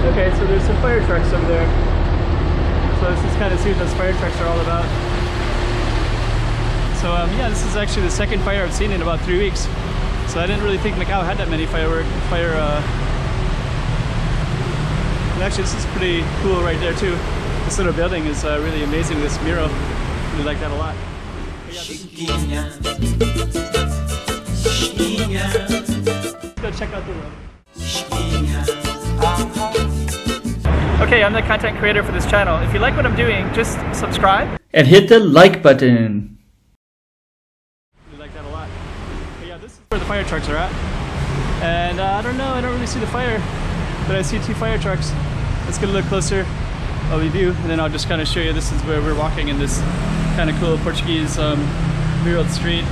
Okay, so there's some fire trucks over there. So this is kind of see what those fire trucks are all about. So yeah, this is actually the second fire I've seen in about 3 weeks. So I didn't really think Macau had that many and actually this is pretty cool right there too. This little building is really amazing, this mural. Really like that a lot. Let's go check out the road. Okay, I'm the content creator for this channel. If you like what I'm doing, just subscribe and hit the like button. Really like that a lot. But yeah, this is where the fire trucks are at. And I don't know, I don't really see the fire, but I see 2 fire trucks. Let's get a little closer. I'll review, and then I'll just kind of show you. This is where we're walking in this kind of cool Portuguese muraled street.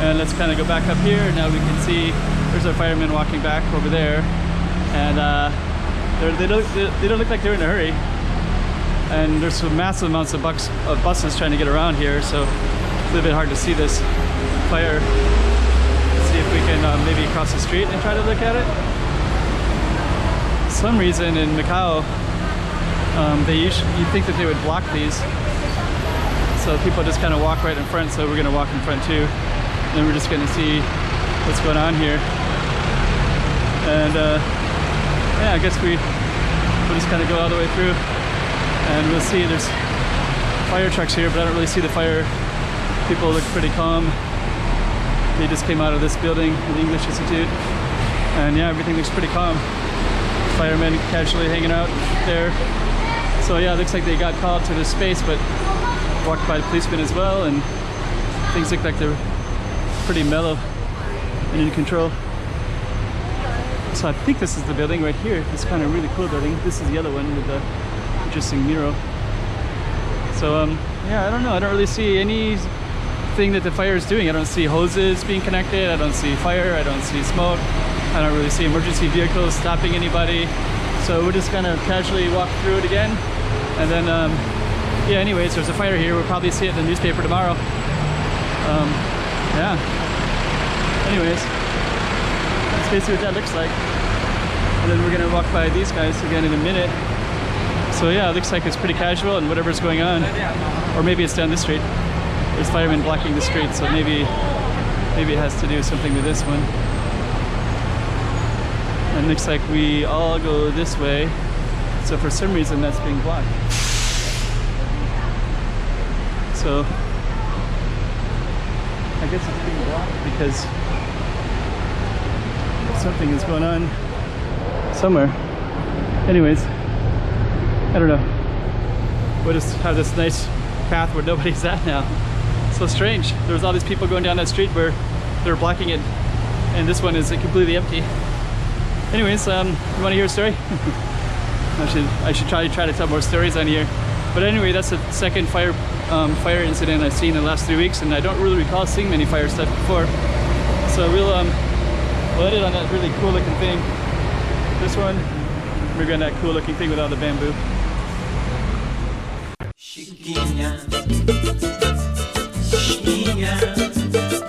And let's kind of go back up here. Now we can see there's our firemen walking back over there, and they don't look like they're in a hurry. And there's some massive amounts of buses trying to get around here, so it's a little bit hard to see this fire. Let's see if we can maybe cross the street and try to look at it. For some reason in Macau, you'd think that they would block these, so people just kind of walk right in front. So we're going to walk in front too, and then we're just going to see what's going on here. And yeah, I guess we'll just kind of go all the way through, and we'll see. There's fire trucks here, but I don't really see the fire. People look pretty calm. They just came out of this building, the English Institute, and yeah, everything looks pretty calm. Firemen casually hanging out there. So yeah, it looks like they got called to this space, but walked by policemen as well, and things look like they're pretty mellow and in control. So I think this is the building right here. This kind of really cool building. This is the other one with the interesting mural. So yeah, I don't know. I don't really see anything that the fire is doing. I don't see hoses being connected. I don't see fire. I don't see smoke. I don't really see emergency vehicles stopping anybody. So we're just gonna casually walk through it again. And then, yeah, anyways, there's a fire here. We'll probably see it in the newspaper tomorrow. Yeah. Anyways, that's basically what that looks like. And then we're gonna walk by these guys again in a minute. So yeah, it looks like it's pretty casual and whatever's going on. Or maybe it's down this street. There's firemen blocking the street, so maybe it has to do something with this one. And it looks like we all go this way, so for some reason that's being blocked. So I guess it's being blocked because something is going on somewhere. Anyways, I don't know. We'll just have this nice path where nobody's at now. So strange. There was all these people going down that street where they're blocking it, and this one is completely empty. Anyways, you want to hear a story? I should try to tell more stories on here. But anyway, that's the second fire incident I've seen in the last 3 weeks, and I don't really recall seeing many fire stuff before. So we'll end it on that really cool looking thing. This one, we're going that cool looking thing with all the bamboo. Chiquinha, chiquinha.